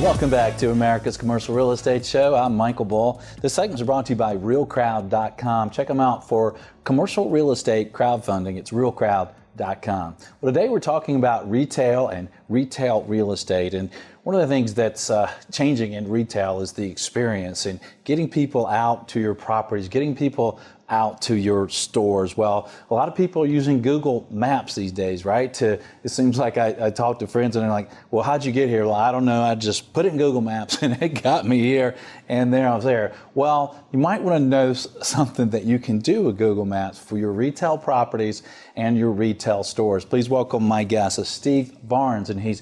Welcome back to America's Commercial Real Estate Show. I'm Michael Bull. This segment is brought to you by realcrowd.com. Check them out for commercial real estate crowdfunding. It's realcrowd.com. Well, today we're talking about retail and retail real estate. And one of the things that's changing in retail is the experience and getting people out to your properties, getting people out to your stores. Well, a lot of people are using Google Maps these days, right? It seems like I talk to friends and they're like, well, how'd you get here? Well, I don't know. I just put it in Google Maps and it got me here, and there I was there. Well, you might want to know something that you can do with Google Maps for your retail properties and your retail stores. Please welcome my guest, Steve Barnes, and he's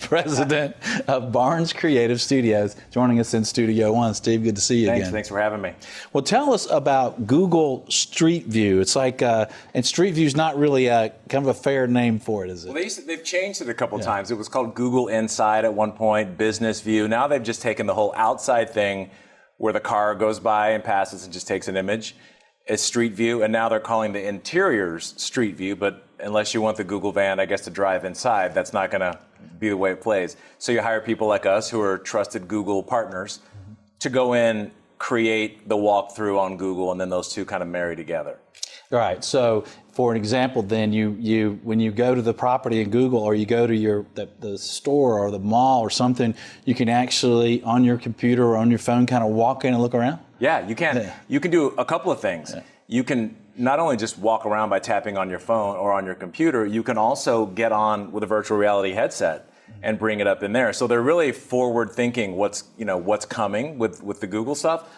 president of Barnes Creative Studios, joining us in Studio One. Steve, good to see you again. Thanks for having me. Well, tell us about Google Streetview. It's like, and Streetview is not really kind of a fair name for it, is it? Well, they've changed it a couple times. It was called Google Inside at one point, Business View. Now they've just taken the whole outside thing where the car goes by and passes and just takes an image as Street View, and now they're calling the interiors Street View, but unless you want the Google van, I guess, to drive inside, that's not going to be the way it plays. So you hire people like us who are trusted Google partners to go in, create the walkthrough on Google, and then those two kind of marry together. All right. So, for an example, then you when you go to the property in Google, or you go to the store or the mall or something, you can actually on your computer or on your phone kind of walk in and look around. Yeah, you can. Yeah. You can do a couple of things. Yeah. You can not only just walk around by tapping on your phone or on your computer. You can also get on with a virtual reality headset and bring it up in there. So they're really forward thinking what's coming with the Google stuff.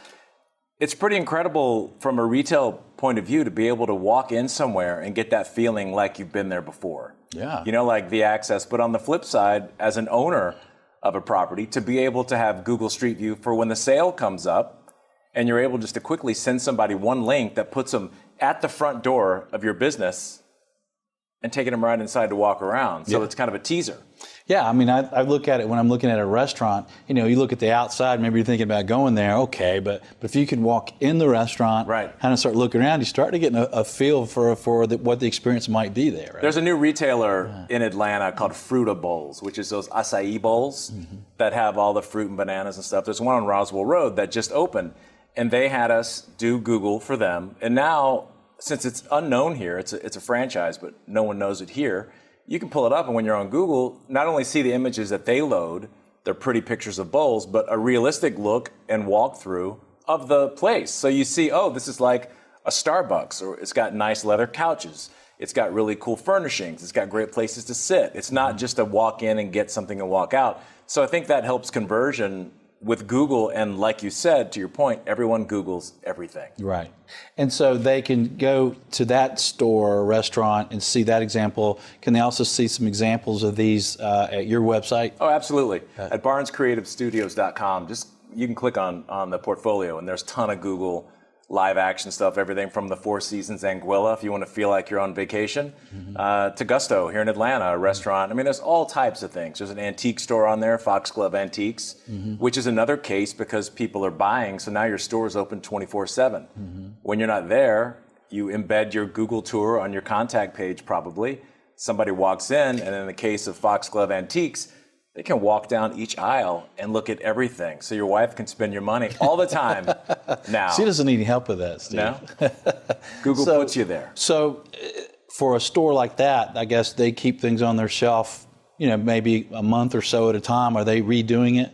It's pretty incredible from a retail point of view to be able to walk in somewhere and get that feeling like you've been there before. Yeah. Like the access. But on the flip side, as an owner of a property, to be able to have Google Street View for when the sale comes up, and you're able just to quickly send somebody one link that puts them at the front door of your business and taking them right inside to walk around. So it's kind of a teaser. Yeah, I mean, I look at it when I'm looking at a restaurant. You look at the outside, maybe you're thinking about going there, okay, but if you can walk in the restaurant, right, kind of start looking around, you start to get a feel for what the experience might be there. Right? There's a new retailer in Atlanta called Fruita Bowls, which is those acai bowls that have all the fruit and bananas and stuff. There's one on Roswell Road that just opened, and they had us do Google for them. And now, since it's unknown here, it's a franchise, but no one knows it here, you can pull it up, and when you're on Google, not only see the images that they load, they're pretty pictures of bowls, but a realistic look and walkthrough of the place. So you see, this is like a Starbucks, or it's got nice leather couches. It's got really cool furnishings. It's got great places to sit. It's not just a walk in and get something and walk out. So I think that helps conversion with Google, and like you said, to your point, everyone Googles everything. Right. And so they can go to that store or restaurant and see that example. Can they also see some examples of these at your website? Oh, absolutely. At barnescreativestudios.com, you can click on the portfolio, and there's a ton of Google live action stuff, everything from the Four Seasons Anguilla, if you want to feel like you're on vacation, to Gusto here in Atlanta, a restaurant. I mean, there's all types of things. There's an antique store on there, Foxglove Antiques, which is another case because people are buying, so now your store is open 24/7. When you're not there, you embed your Google tour on your contact page probably. Somebody walks in, and in the case of Foxglove Antiques, they can walk down each aisle and look at everything. So your wife can spend your money all the time now. She doesn't need any help with that, Steve. No? Google puts you there. So for a store like that, I guess they keep things on their shelf, maybe a month or so at a time. Are they redoing it?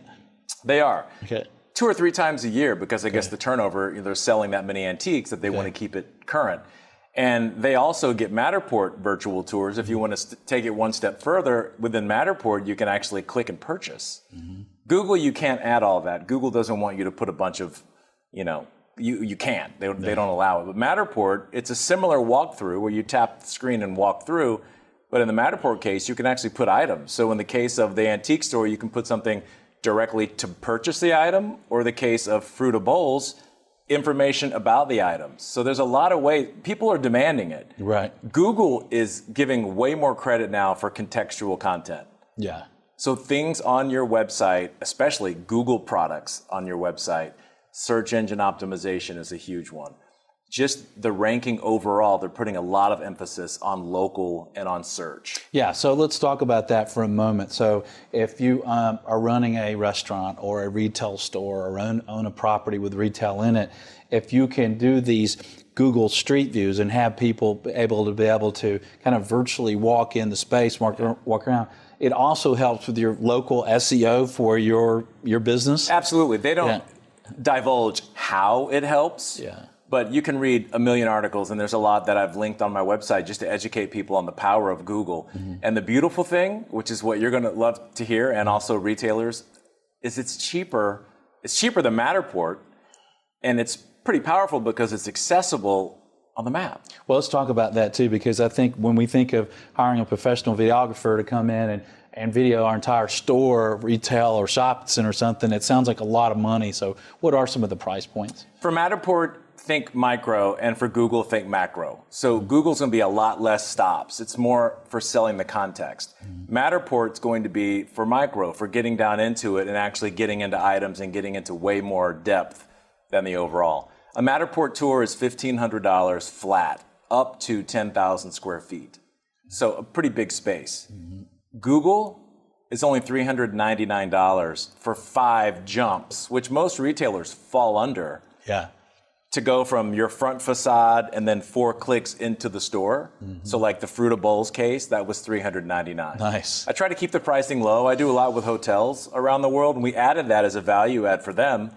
They are. Okay. 2 or 3 times a year, because I guess the turnover, they're selling that many antiques that they want to keep it current. And they also get Matterport virtual tours. If you want to take it one step further, within Matterport, you can actually click and purchase. Google, you can't add all that. Google doesn't want you to put a bunch of, you can't. They don't allow it. But Matterport, it's a similar walkthrough where you tap the screen and walk through. But in the Matterport case, you can actually put items. So in the case of the antique store, you can put something directly to purchase the item, or the case of Fruita Bowls, information about the items. So there's a lot of ways. People are demanding it. Right. Google is giving way more credit now for contextual content. Yeah. So things on your website, especially Google products on your website, Search engine optimization is a huge one. Just the ranking overall, they're putting a lot of emphasis on local and on search. Yeah, so let's talk about that for a moment. So if you are running a restaurant or a retail store or own a property with retail in it, if you can do these Google Street Views and have people able to kind of virtually walk in the space, walk around, it also helps with your local SEO for your business. Absolutely. They don't divulge how it helps. Yeah. But you can read a million articles, and there's a lot that I've linked on my website just to educate people on the power of Google. And the beautiful thing, which is what you're going to love to hear, and also retailers, is it's cheaper. It's cheaper than Matterport, and it's pretty powerful because it's accessible on the map. Well, let's talk about that too, because I think when we think of hiring a professional videographer to come in and video our entire store, retail, or shopping center or something, it sounds like a lot of money. So what are some of the price points? For Matterport, think micro, and for Google, think macro. So Google's going to be a lot less stops. It's more for selling the context. Matterport's going to be for micro, for getting down into it and actually getting into items and getting into way more depth than the overall. A Matterport tour is $1,500 flat, up to 10,000 square feet. So a pretty big space. Google is only $399 for 5 jumps, which most retailers fall under. Yeah. To go from your front facade and then 4 clicks into the store. So like the Fruita Bowls case, that was $399. Nice. I try to keep the pricing low. I do a lot with hotels around the world, and we added that as a value add for them,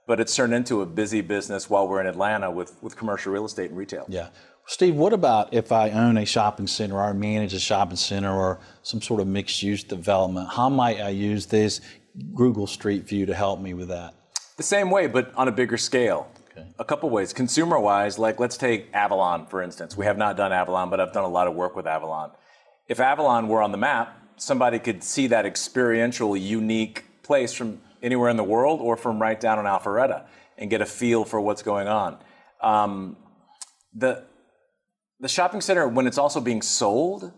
but it's turned into a busy business while we're in Atlanta with commercial real estate and retail. Yeah. Steve, what about if I own a shopping center or I manage a shopping center or some sort of mixed-use development? How might I use this Google Street View to help me with that? The same way, but on a bigger scale. A couple ways. Consumer-wise, like let's take Avalon, for instance. We have not done Avalon, but I've done a lot of work with Avalon. If Avalon were on the map, somebody could see that experiential, unique place from anywhere in the world or from right down in Alpharetta and get a feel for what's going on. The shopping center, when it's also being sold,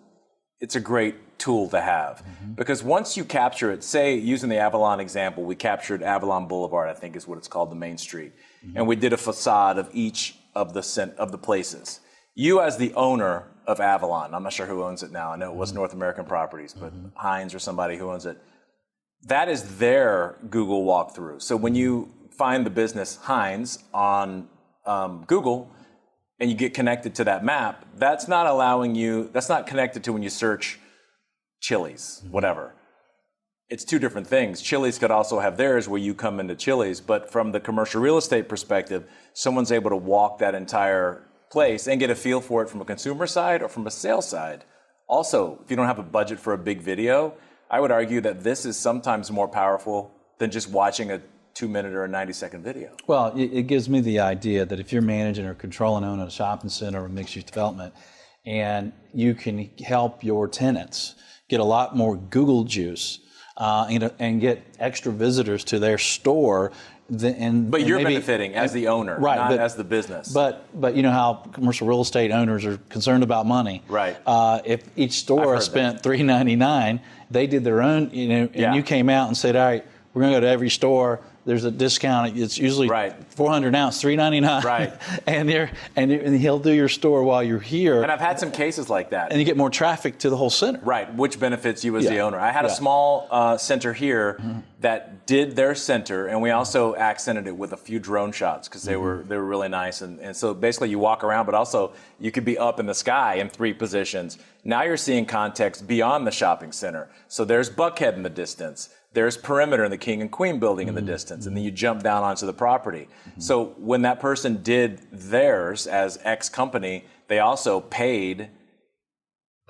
it's a great tool to have. Because once you capture it, say, using the Avalon example, we captured Avalon Boulevard, I think is what it's called, the main street. And we did a facade of each of the places. You as the owner of Avalon, I'm not sure who owns it now, I know it was North American Properties, but Hines or somebody who owns it, that is their Google walkthrough. So when you find the business Hines on Google, and you get connected to that map, that's not connected to when you search Chili's, whatever. It's 2 different things. Chili's could also have theirs where you come into Chili's, but from the commercial real estate perspective, someone's able to walk that entire place and get a feel for it from a consumer side or from a sales side. Also, if you don't have a budget for a big video, I would argue that this is sometimes more powerful than just watching a 2-minute or a 90-second video. Well, it gives me the idea that if you're managing or controlling owning a shopping center or mixed-use development, and you can help your tenants get a lot more Google juice and get extra visitors to their store. But you're benefiting as the owner, right, not as the business. But you know how commercial real estate owners are concerned about money. Right. If each store spent $399, they did their own, and you came out and said, all right, we're going to go to every store. There's a discount. It's usually $400 now. It's $399. Right. and he'll do your store while you're here. And I've had some cases like that. And you get more traffic to the whole center. Right, which benefits you as the owner. I had a small center here that did their center, and we also accented it with a few drone shots because they were really nice. And so basically you walk around, but also you could be up in the sky in 3 positions. Now you're seeing context beyond the shopping center. So there's Buckhead in the distance. There's Perimeter in the King and Queen building in the distance, and then you jump down onto the property. So when that person did theirs as X company, they also paid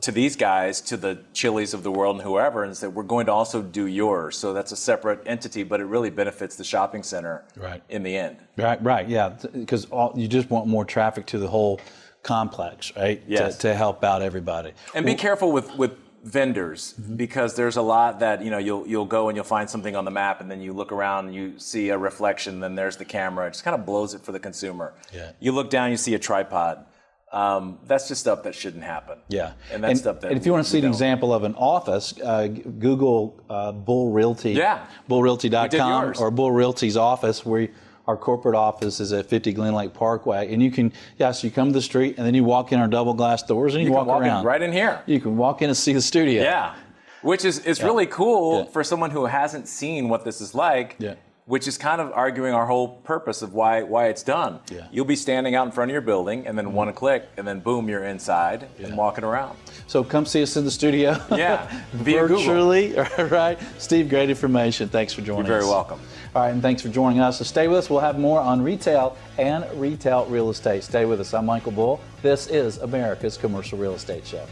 to these guys, to the Chili's of the world and whoever, and said, we're going to also do yours. So that's a separate entity, but it really benefits the shopping center in the end. Right, yeah, because you just want more traffic to the whole complex, right? Yes. To help out everybody. And be careful with vendors, because there's a lot that you'll go and you'll find something on the map, and then you look around and you see a reflection, then there's the camera. It just kind of blows it for the consumer. Yeah. You look down, you see a tripod. That's just stuff that shouldn't happen. Yeah. And that's stuff that. And if you want to see an example of an office, Google Bull Realty. Yeah. BullRealty.com or Bull Realty's office, where Our corporate office is at 50 Glen Lake Parkway, and you can, so you come to the street, and then you walk in our double glass doors, and you can walk around. right in here. You can walk in and see the studio. Yeah, which is really cool for someone who hasn't seen what this is like. Yeah. Which is kind of arguing our whole purpose of why it's done. Yeah. You'll be standing out in front of your building, and then one click, and then boom, you're inside and walking around. So come see us in the studio. Yeah, via virtually. All right, Steve, great information. Thanks for joining us. You're very welcome. All right, and thanks for joining us. So stay with us. We'll have more on retail and retail real estate. Stay with us. I'm Michael Bull. This is America's Commercial Real Estate Show.